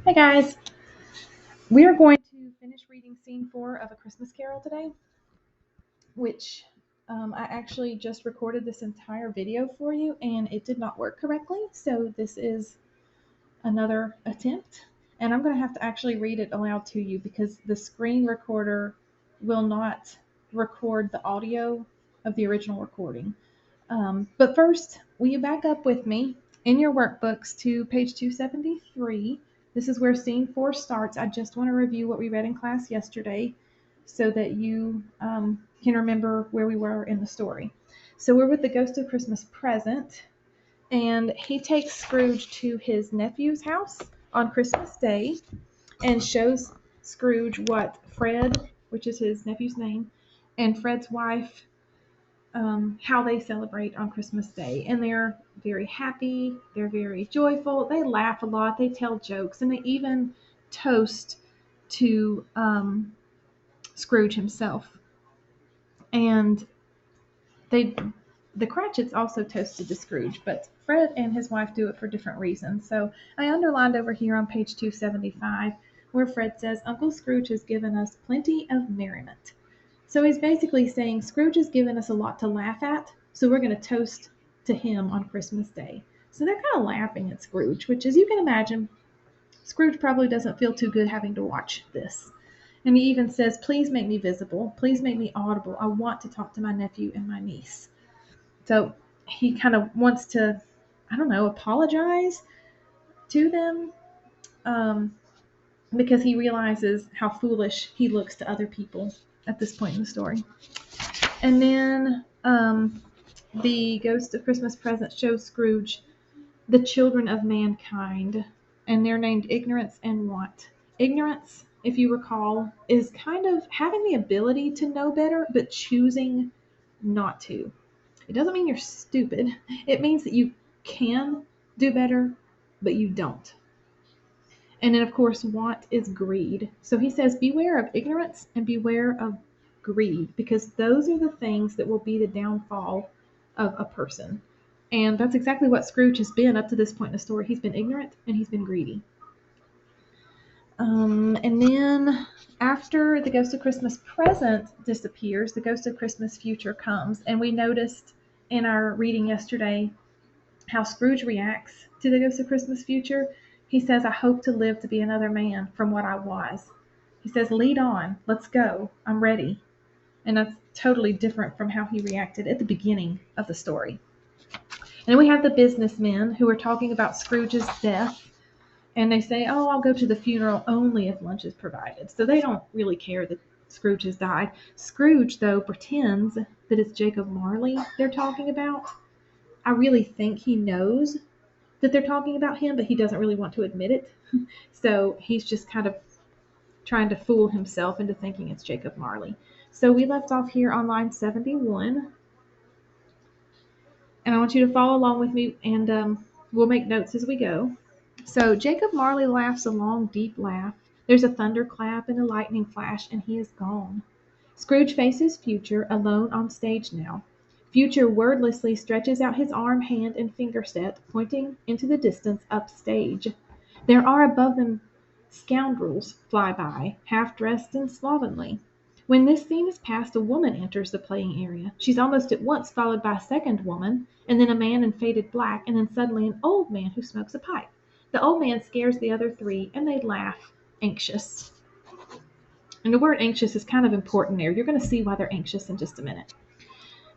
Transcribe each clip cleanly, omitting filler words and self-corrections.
Hey guys, we are going to finish reading scene 4 of A Christmas Carol today, which I actually just recorded this entire video for you and it did not work correctly, so this is another attempt. And I'm going to have to actually read it aloud to you because the screen recorder will not record the audio of the original recording. But first, will you back up with me in your workbooks to page 273? This is where scene 4 starts. I just want to review what we read in class yesterday so that you can remember where we were in the story. So we're with the Ghost of Christmas Present, and he takes Scrooge to his nephew's house on Christmas Day and shows Scrooge what Fred, which is his nephew's name, and Fred's wife, how they celebrate on Christmas Day. And they're very happy, they're very joyful, they laugh a lot, they tell jokes, and they even toast to Scrooge himself. And the Cratchits also toasted to Scrooge, but Fred and his wife do it for different reasons. So I underlined over here on page 275 where Fred says, Uncle Scrooge has given us plenty of merriment. So he's basically saying Scrooge has given us a lot to laugh at, so we're going to toast to him on Christmas Day. So they're kind of laughing at Scrooge, which, as you can imagine, Scrooge probably doesn't feel too good having to watch this. And he even says, please make me visible, please make me audible. I want to talk to my nephew and my niece. So he kind of wants to, apologize to them because he realizes how foolish he looks to other people at this point in the story. And then the Ghost of Christmas Present shows Scrooge the children of mankind, and they're named Ignorance and Want. Ignorance, if you recall, is kind of having the ability to know better, but choosing not to. It doesn't mean you're stupid. It means that you can do better, but you don't. And then, of course, want is greed. So he says, beware of ignorance and beware of greed, because those are the things that will be the downfall of a person. And that's exactly what Scrooge has been up to this point in the story. He's been ignorant and he's been greedy. And then after the Ghost of Christmas Present disappears, the Ghost of Christmas Future comes. And we noticed in our reading yesterday how Scrooge reacts to the Ghost of Christmas Future. He says, I hope to live to be another man from what I was. He says, lead on, let's go, I'm ready. And that's totally different from how he reacted at the beginning of the story. And then we have the businessmen who are talking about Scrooge's death. And they say, oh, I'll go to the funeral only if lunch is provided. So they don't really care that Scrooge has died. Scrooge, though, pretends that it's Jacob Marley they're talking about. I really think he knows that they're talking about him, but he doesn't really want to admit it. So he's just kind of trying to fool himself into thinking it's Jacob Marley. So we left off here on line 71. And I want you to follow along with me, and we'll make notes as we go. So Jacob Marley laughs a long, deep laugh. There's a thunderclap and a lightning flash, and he is gone. Scrooge faces Future, alone on stage now. Future wordlessly stretches out his arm, hand, and finger set, pointing into the distance upstage. There are above them scoundrels fly by, half-dressed and slovenly. When this scene is past, a woman enters the playing area. She's almost at once followed by a second woman, and then a man in faded black, and then suddenly an old man who smokes a pipe. The old man scares the other three, and they laugh, anxious. And the word anxious is kind of important there. You're going to see why they're anxious in just a minute.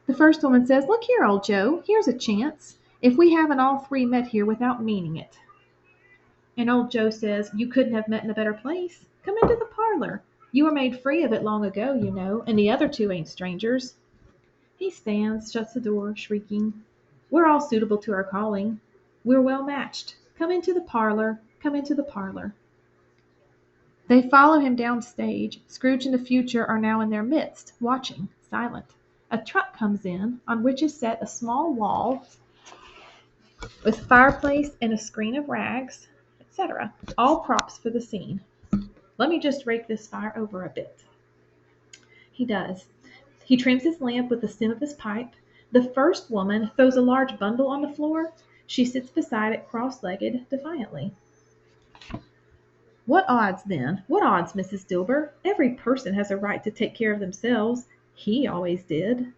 The first woman says, look here, old Joe, here's a chance. If we haven't all three met here without meaning it. And old Joe says, you couldn't have met in a better place. Come into the parlor. You were made free of it long ago, you know, and the other two ain't strangers. He stands, shuts the door, shrieking. We're all suitable to our calling. We're well matched. Come into the parlor. Come into the parlor. They follow him downstage. Scrooge and the Future are now in their midst, watching, silent. A truck comes in, on which is set a small wall with a fireplace and a screen of rags, etc. All props for the scene. Let me just rake this fire over a bit. He does. He trims his lamp with the stem of his pipe. The first woman throws a large bundle on the floor. She sits beside it, cross-legged, defiantly. What odds, then? What odds, Mrs. Dilber? Every person has a right to take care of themselves. He always did.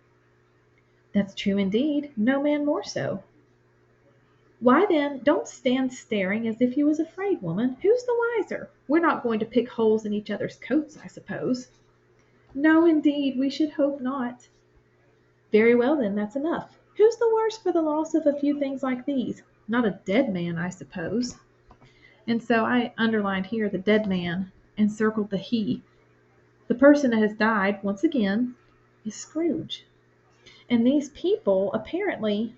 That's true indeed. No man more so. Why then, don't stand staring as if you was afraid, woman. Who's the wiser? We're not going to pick holes in each other's coats, I suppose. No, indeed, we should hope not. Very well, then, that's enough. Who's the worse for the loss of a few things like these? Not a dead man, I suppose. And so I underlined here the dead man and circled the he. The person that has died, once again, is Scrooge. And these people apparently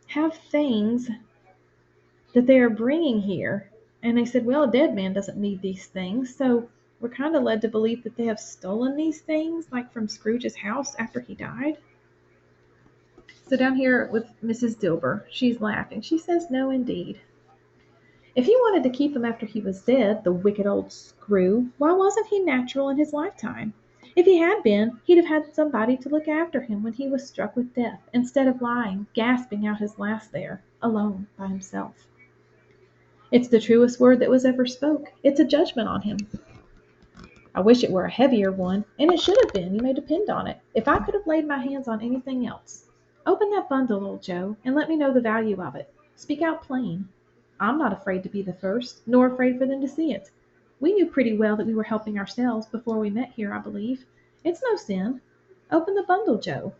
have things that they are bringing here. And they said, well, a dead man doesn't need these things. So we're kind of led to believe that they have stolen these things, like from Scrooge's house after he died. So down here with Mrs. Dilber, she's laughing. She says, no, indeed. If he wanted to keep him after he was dead, the wicked old screw, why wasn't he natural in his lifetime? If he had been, he'd have had somebody to look after him when he was struck with death, instead of lying, gasping out his last there, alone by himself. It's the truest word that was ever spoke. It's a judgment on him. I wish it were a heavier one, and it should have been, you may depend on it, if I could have laid my hands on anything else. Open that bundle, old Joe, and let me know the value of it. Speak out plain. I'm not afraid to be the first, nor afraid for them to see it. We knew pretty well that we were helping ourselves before we met here, I believe. It's no sin. Open the bundle, Joe.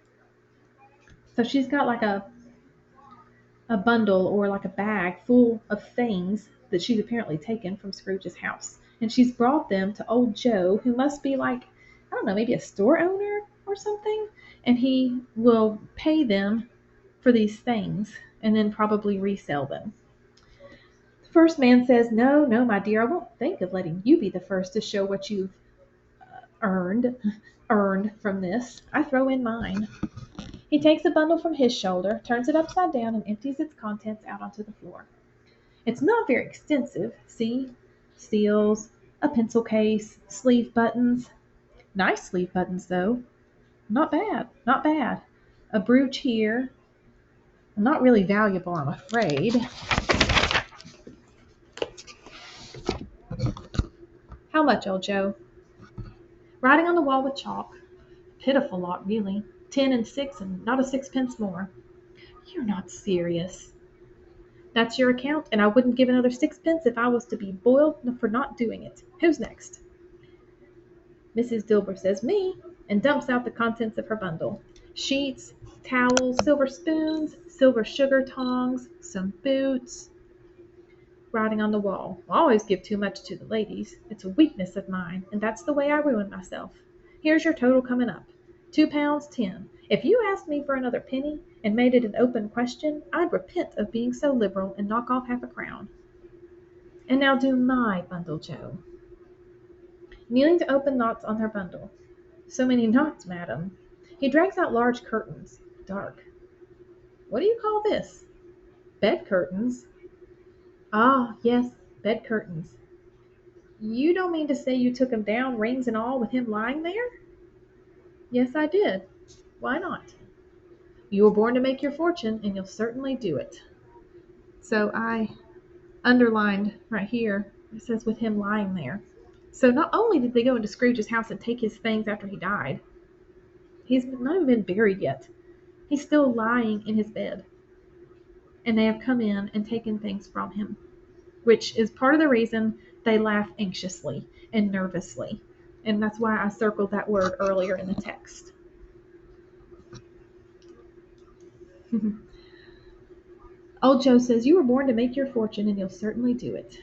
So she's got like a bundle or like a bag full of things that she's apparently taken from Scrooge's house. And she's brought them to old Joe, who must be like, I don't know, maybe a store owner or something. And he will pay them for these things and then probably resell them. The first man says, no, no, my dear, I won't think of letting you be the first to show what you've earned from this. I throw in mine. He takes a bundle from his shoulder, turns it upside down, and empties its contents out onto the floor. It's not very extensive. See? Seals, a pencil case, sleeve buttons. Nice sleeve buttons, though. Not bad, not bad. A brooch here. Not really valuable, I'm afraid. How much, old Joe? Writing on the wall with chalk. Pitiful lot, really. 10 and 6, and not a sixpence more. You're not serious. That's your account, and I wouldn't give another sixpence if I was to be boiled for not doing it. Who's next? Mrs. Dilber says, me, and dumps out the contents of her bundle. Sheets, towels, silver spoons, silver sugar tongs, some boots. Writing on the wall. I always give too much to the ladies. It's a weakness of mine, and that's the way I ruin myself. Here's your total coming up. £2.10. If you asked me for another penny and made it an open question, I'd repent of being so liberal and knock off half a crown. And now do my bundle, Joe. Kneeling to open knots on her bundle. So many knots, madam. He drags out large curtains. Dark. What do you call this? Bed curtains. Ah, yes, bed curtains. You don't mean to say you took him down, rings and all, with him lying there? Yes, I did. Why not? You were born to make your fortune, and you'll certainly do it. So I underlined right here, it says with him lying there. So not only did they go into Scrooge's house and take his things after he died, he's not even been buried yet. He's still lying in his bed. And they have come in and taken things from him, which is part of the reason they laugh anxiously and nervously. And that's why I circled that word earlier in the text. Old Joe says, you were born to make your fortune, and you'll certainly do it.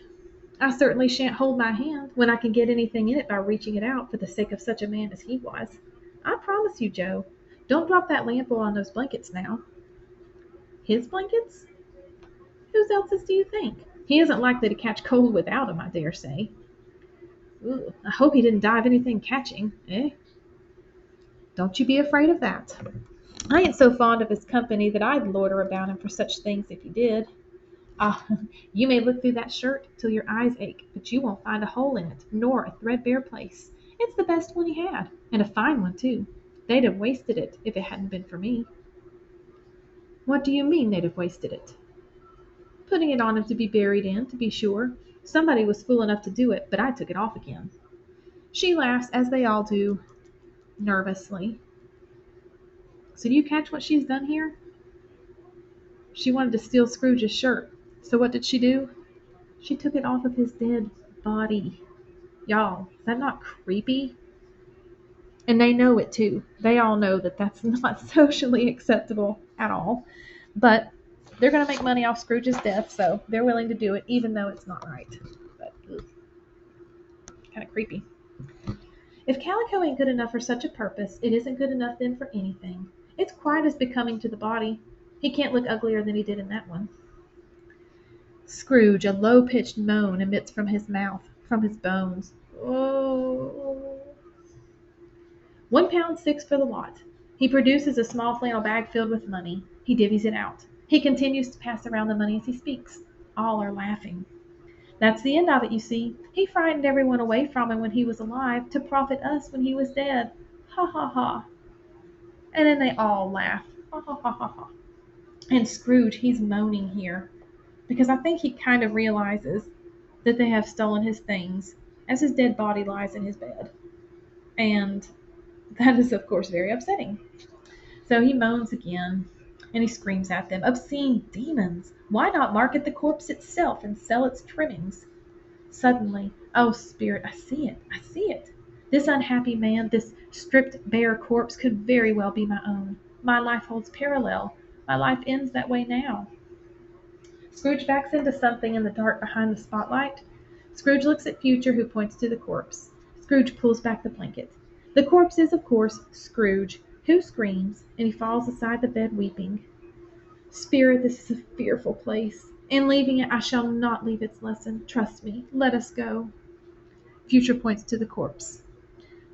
I certainly shan't hold my hand when I can get anything in it by reaching it out for the sake of such a man as he was. I promise you, Joe. Don't drop that lamp on those blankets now. His blankets? Whose else's do you think? He isn't likely to catch cold without 'em, I dare say. Ooh, I hope he didn't die of anything catching, eh? Don't you be afraid of that. I ain't so fond of his company that I'd loiter about him for such things if he did. Ah, you may look through that shirt till your eyes ache, but you won't find a hole in it, nor a threadbare place. It's the best one he had, and a fine one, too. They'd have wasted it if it hadn't been for me. What do you mean they'd have wasted it? Putting it on him to be buried in, to be sure. Somebody was fool enough to do it, but I took it off again." She laughs, as they all do, nervously. So do you catch what she's done here? She wanted to steal Scrooge's shirt. So what did she do? She took it off of his dead body. Y'all, is that not creepy? And they know it too. They all know that that's not socially acceptable at all. But they're going to make money off Scrooge's death, so they're willing to do it, even though it's not right. But kind of creepy. If calico ain't good enough for such a purpose, it isn't good enough then for anything. It's quite as becoming to the body. He can't look uglier than he did in that one. Scrooge, a low-pitched moan emits from his mouth, from his bones. Oh. £1.6 for the lot. He produces a small flannel bag filled with money. He divvies it out. He continues to pass around the money as he speaks. All are laughing. That's the end of it, you see. He frightened everyone away from him when he was alive to profit us when he was dead. Ha ha ha. And then they all laugh. Ha ha ha ha ha. And Scrooge, he's moaning here, because I think he kind of realizes that they have stolen his things as his dead body lies in his bed. And that is, of course, very upsetting. So he moans again, and he screams at them, "Obscene demons! Why not market the corpse itself and sell its trimmings?" Suddenly, oh, Spirit, I see it, I see it. This unhappy man, this stripped bare corpse could very well be my own. My life holds parallel. My life ends that way now. Scrooge backs into something in the dark behind the spotlight. Scrooge looks at Future, who points to the corpse. Scrooge pulls back the blanket. The corpse is, of course, Scrooge, who screams, and he falls aside the bed weeping. Spirit, this is a fearful place. In leaving it, I shall not leave its lesson. Trust me. Let us go. Future points to the corpse.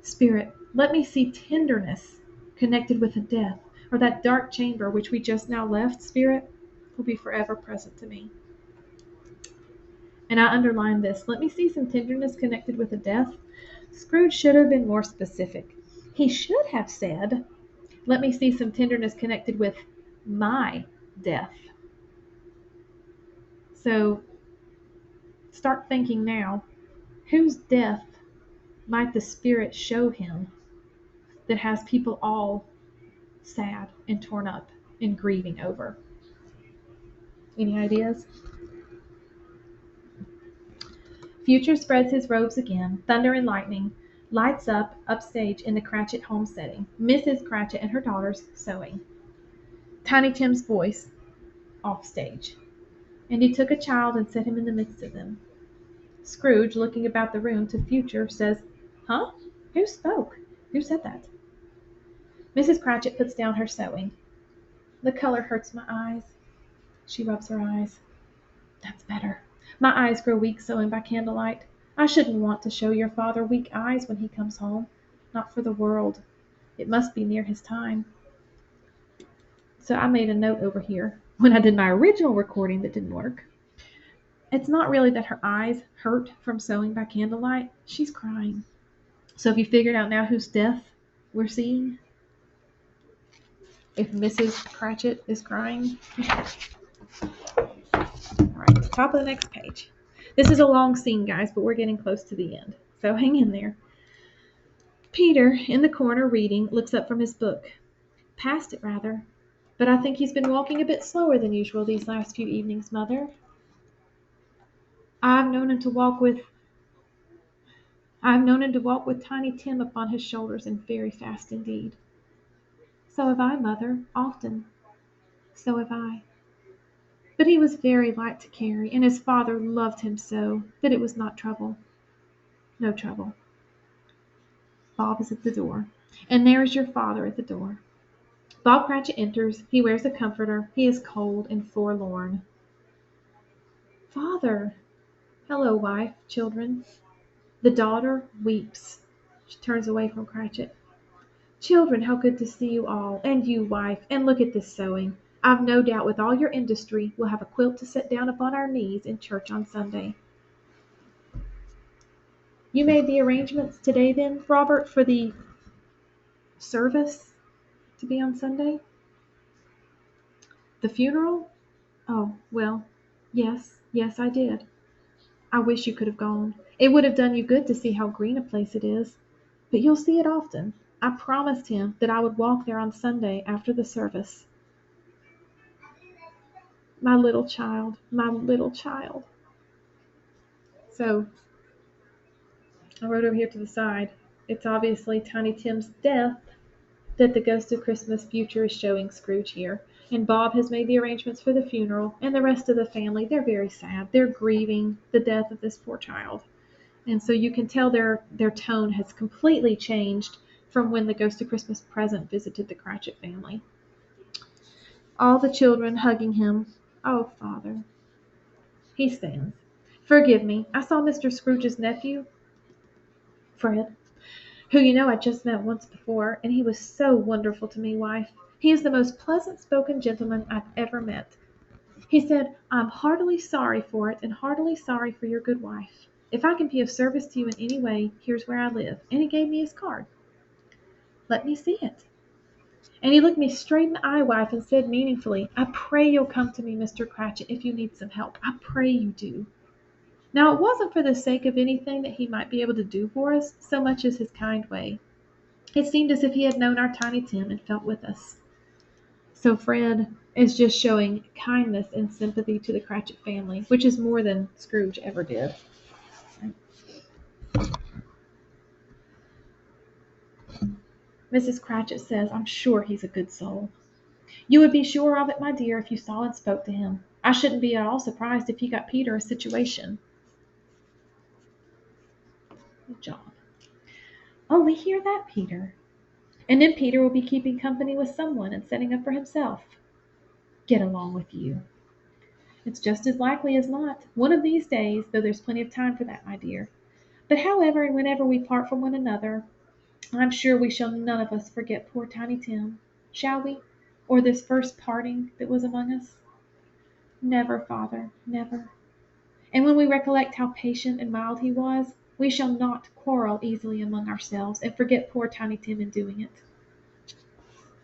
Spirit, let me see tenderness connected with a death, or that dark chamber which we just now left, Spirit, will be forever present to me. And I underline this. Let me see some tenderness connected with a death. Scrooge should have been more specific. He should have said, let me see some tenderness connected with my death. So start thinking now, whose death might the Spirit show him that has people all sad and torn up and grieving over? Any ideas? Future spreads his robes again. Thunder and lightning lights up upstage in the Cratchit home setting. Mrs. Cratchit and her daughters sewing. Tiny Tim's voice off stage. And he took a child and set him in the midst of them. Scrooge, looking about the room to Future, says, "Huh? Who spoke? Who said that?" Mrs. Cratchit puts down her sewing. "The color hurts my eyes." She rubs her eyes. "That's better. My eyes grow weak sewing by candlelight. I shouldn't want to show your father weak eyes when he comes home. Not for the world. It must be near his time." So I made a note over here when I did my original recording that didn't work. It's not really that her eyes hurt from sewing by candlelight. She's crying. So have you figured out now whose death we're seeing? If Mrs. Cratchit is crying? All right, top of the next page. This is a long scene, guys, but we're getting close to the end, so hang in there. Peter, in the corner reading, looks up from his book. Past it, rather. But I think he's been walking a bit slower than usual these last few evenings, Mother. I've known him to walk with Tiny Tim upon his shoulders, and very fast indeed. So have I, Mother, often. So have I. But he was very light to carry, and his father loved him so that it was not trouble. No trouble. Bob is at the door, and there is your father at the door. Bob Cratchit enters. He wears a comforter. He is cold and forlorn. Father! Hello, wife, children. The daughter weeps. She turns away from Cratchit. Children, how good to see you all, and you, wife, and look at this sewing. I've no doubt with all your industry we'll have a quilt to set down upon our knees in church on Sunday. You made the arrangements today then, Robert, for the service to be on Sunday? The funeral? Oh, well, yes, I did. I wish you could have gone. It would have done you good to see how green a place it is. But you'll see it often. I promised him that I would walk there on Sunday after the service. My little child, my little child. So I wrote over here to the side. It's obviously Tiny Tim's death that the Ghost of Christmas Future is showing Scrooge here. And Bob has made the arrangements for the funeral, and the rest of the family, they're very sad. They're grieving the death of this poor child. And so you can tell their tone has completely changed from when the Ghost of Christmas Present visited the Cratchit family. All the children hugging him. Oh, Father. He stands. Forgive me. I saw Mr. Scrooge's nephew, Fred, who you know I just met once before, and he was so wonderful to me, wife. He is the most pleasant-spoken gentleman I've ever met. He said, I'm heartily sorry for it, and heartily sorry for your good wife. If I can be of service to you in any way, here's where I live. And he gave me his card. Let me see it. And he looked me straight in the eye, wife, and said meaningfully, I pray you'll come to me, Mr. Cratchit, if you need some help. I pray you do. Now, it wasn't for the sake of anything that he might be able to do for us, so much as his kind way. It seemed as if he had known our Tiny Tim and felt with us. So Fred is just showing kindness and sympathy to the Cratchit family, which is more than Scrooge ever did. Mrs. Cratchit says, I'm sure he's a good soul. You would be sure of it, my dear, if you saw and spoke to him. I shouldn't be at all surprised if he got Peter a situation. Good job. Only hear that, Peter. And then Peter will be keeping company with someone and setting up for himself. Get along with you. It's just as likely as not. One of these days, though there's plenty of time for that, my dear. But however and whenever we part from one another, I'm sure we shall none of us forget poor Tiny Tim. Shall we? Or this first parting that was among us? Never, Father, never. And when we recollect how patient and mild he was, we shall not quarrel easily among ourselves and forget poor Tiny Tim in doing it.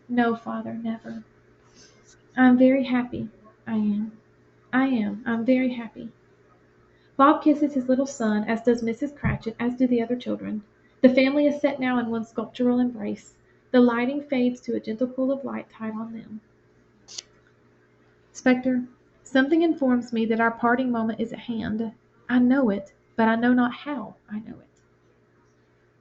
No, Father, never. I'm very happy. I am. I'm very happy. Bob kisses his little son, as does Mrs. Cratchit, as do the other children. The family is set now in one sculptural embrace. The lighting fades to a gentle pool of light tied on them. Spectre, something informs me that our parting moment is at hand. I know it, but I know not how I know it.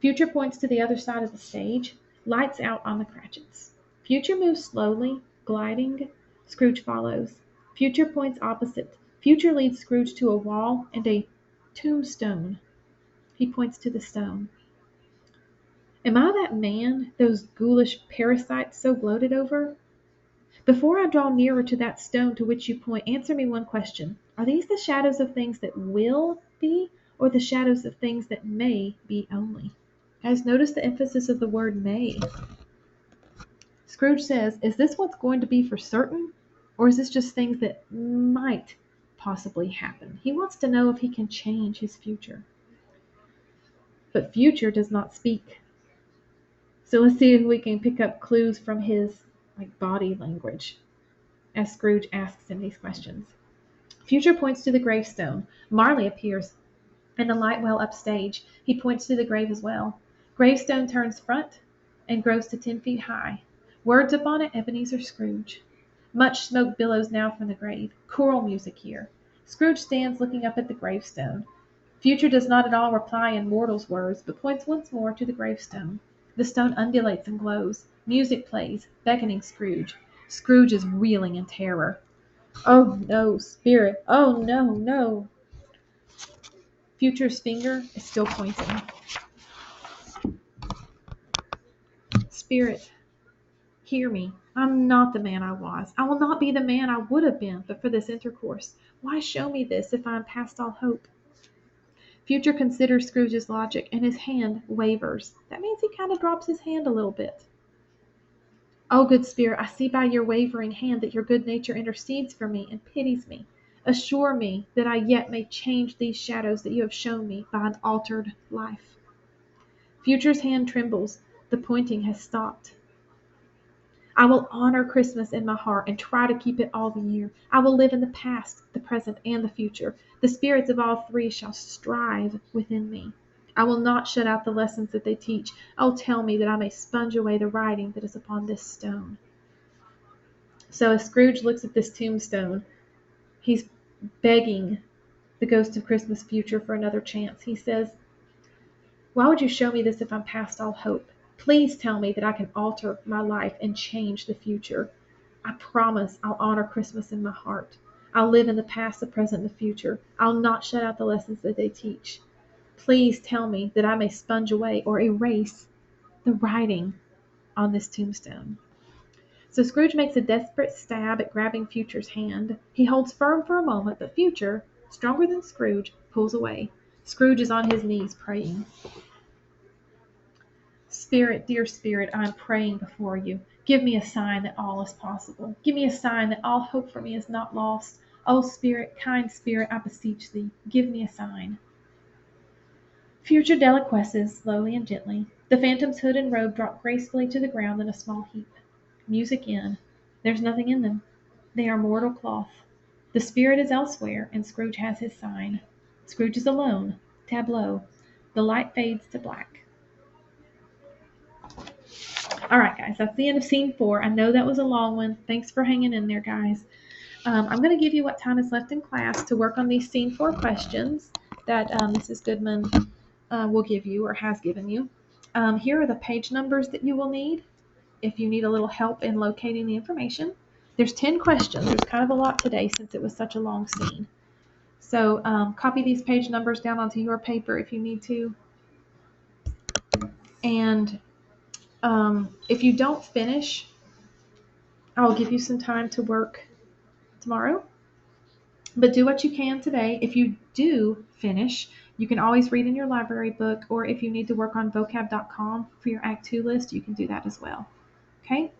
Future points to the other side of the stage, lights out on the Cratchits. Future moves slowly, gliding. Scrooge follows. Future points opposite. Future leads Scrooge to a wall and a tombstone. He points to the stone. Am I that man those ghoulish parasites so gloated over? Before I draw nearer to that stone to which you point, answer me one question. Are these the shadows of things that will be, or the shadows of things that may be only? Guys, notice the emphasis of the word may. Scrooge says, is this what's going to be for certain? Or is this just things that might possibly happen? He wants to know if he can change his future. But future does not speak. So let's see if we can pick up clues from his body language as Scrooge asks him these questions. Future points to the gravestone. Marley appears in the light well upstage. He points to the grave as well. Gravestone turns front and grows to 10 feet high. Words upon it, Ebenezer Scrooge. Much smoke billows now from the grave. Choral music here. Scrooge stands looking up at the gravestone. Future does not at all reply in mortal's words, but points once more to the gravestone. The stone undulates and glows. Music plays, beckoning Scrooge. Scrooge is reeling in terror. Oh no, spirit. Oh no, no. Future's finger is still pointing. Spirit, hear me. I'm not the man I was. I will not be the man I would have been but for this intercourse. Why show me this if I am past all hope? Future considers Scrooge's logic, and his hand wavers. That means he kind of drops his hand a little bit. Oh, good spirit, I see by your wavering hand that your good nature intercedes for me and pities me. Assure me that I yet may change these shadows that you have shown me by an altered life. Future's hand trembles. The pointing has stopped. I will honor Christmas in my heart and try to keep it all the year. I will live in the past, the present, and the future. The spirits of all three shall strive within me. I will not shut out the lessons that they teach. Oh, tell me that I may sponge away the writing that is upon this stone. So as Scrooge looks at this tombstone, he's begging the ghost of Christmas future for another chance. He says, why would you show me this if I'm past all hope? Please tell me that I can alter my life and change the future. I promise I'll honor Christmas in my heart. I'll live in the past, the present, and the future. I'll not shut out the lessons that they teach. Please tell me that I may sponge away or erase the writing on this tombstone. So Scrooge makes a desperate stab at grabbing Future's hand. He holds firm for a moment, but Future, stronger than Scrooge, pulls away. Scrooge is on his knees praying. Spirit, dear Spirit, I am praying before you. Give me a sign that all is possible. Give me a sign that all hope for me is not lost. O Spirit, kind Spirit, I beseech thee, give me a sign. Future deliquesces slowly and gently. The phantom's hood and robe drop gracefully to the ground in a small heap. Music in. There's nothing in them. They are mortal cloth. The spirit is elsewhere, and Scrooge has his sign. Scrooge is alone. Tableau. The light fades to black. All right, guys, that's the end of scene 4. I know that was a long one. Thanks for hanging in there, guys. I'm going to give you what time is left in class to work on these scene 4 questions that Mrs. Goodman will give you or has given you. Here are the page numbers that you will need if you need a little help in locating the information. There's 10 questions. There's kind of a lot today since it was such a long scene. So copy these page numbers down onto your paper if you need to. And if you don't finish, I'll give you some time to work tomorrow. But do what you can today. If you do finish, you can always read in your library book, or if you need to work on vocab.com for your Act 2 list, you can do that as well. Okay?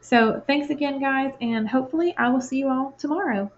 So thanks again, guys, and hopefully I will see you all tomorrow.